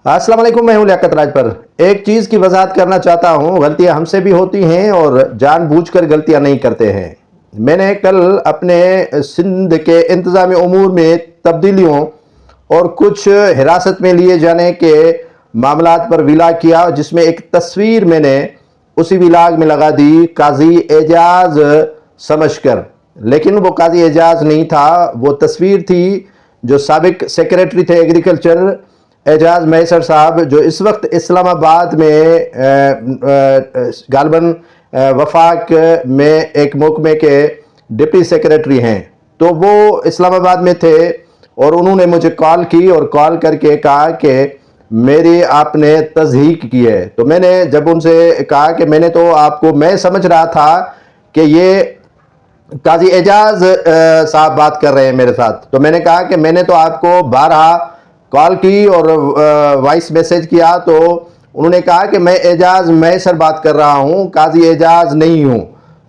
अस्सलाम वालेकुम, मैं हूं लियाकत राज पर। एक चीज़ की वजाहत करना चाहता हूं, गलतियां हमसे भी होती हैं और जानबूझकर गलतियां नहीं करते हैं। मैंने कल अपने सिंध के इंतज़ामी उमूर में तब्दीलियों और कुछ हिरासत में लिए जाने के मामलात पर विलाग किया, जिसमें एक तस्वीर मैंने उसी विलाग में लगा दी काजी एजाज समझकर, लेकिन वो काजी एजाज नहीं था। वो तस्वीर थी जो साबिक सेक्रेटरी थे एग्रीकल्चर एजाज मैसर साहब, जो इस वक्त इस्लामाबाद में गालबन वफाक में एक महकमे के डिप्टी सेक्रेटरी हैं। तो वो इस्लामाबाद में थे और उन्होंने मुझे कॉल की और कॉल करके कहा कि मेरी आपने तस्दीक की है। तो मैंने जब उनसे कहा कि मैं समझ रहा था कि ये काजी एजाज साहब बात कर रहे हैं मेरे साथ, तो मैंने कहा कि मैंने तो आपको बारहा कॉल की और वॉइस मैसेज किया, तो उन्होंने कहा कि मैं एजाज मैसर बात कर रहा हूं, काजी एजाज नहीं हूं।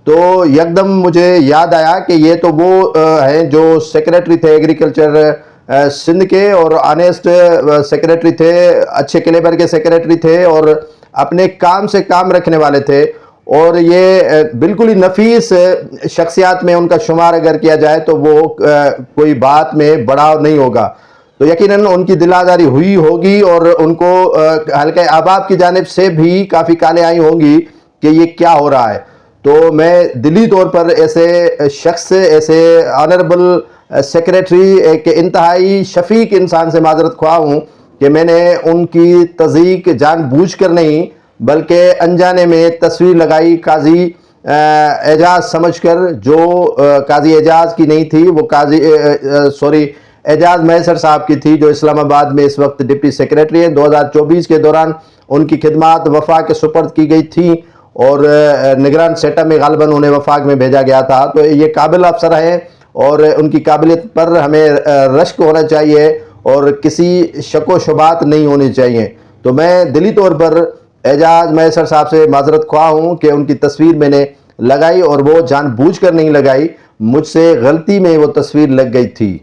तो यकदम मुझे याद आया कि ये तो वो हैं जो सेक्रेटरी थे एग्रीकल्चर सिंध के, और ऑनेस्ट सेक्रेटरी थे, अच्छे कैलिबर के सेक्रेटरी थे और अपने काम से काम रखने वाले थे। और ये बिल्कुल ही नफीस शख्सियात में उनका शुमार अगर किया जाए तो वो कोई बात में बड़ा नहीं होगा। तो यकीनन उनकी दिलादारी हुई होगी और उनको हल्का अहबाब की जानिब से भी काफ़ी काले आई होंगी कि ये क्या हो रहा है। तो मैं दिली तौर पर ऐसे शख्स से, ऐसे ऑनरेबल सेक्रेटरी, एक इंतहाई शफीक इंसान से माजरत ख्वाह हूँ कि मैंने उनकी तज़ीक जानबूझ कर नहीं बल्कि अनजाने में तस्वीर लगाई काजी एजाज समझकर, जो काजी एजाज की नहीं थी, वो एजाज मैसर साहब की थी, जो इस्लामाबाद में इस वक्त डिप्टी सेक्रेटरी हैं। 2024 के दौरान उनकी खिदमात वफाक के सुपर्द की गई थी और निगरान सेटअप में गालबन उन्हें वफाक में भेजा गया था। तो ये काबिल अफसर हैं और उनकी काबिलियत पर हमें रश्क होना चाहिए और किसी शक व शुबात नहीं होनी चाहिए। तो मैं दिली तौर पर एजाज मैसर साहब से माजरत ख्वाह हूँ कि उनकी तस्वीर मैंने लगाई और वो जानबूझकर नहीं लगाई, मुझसे गलती में वो तस्वीर लग गई थी।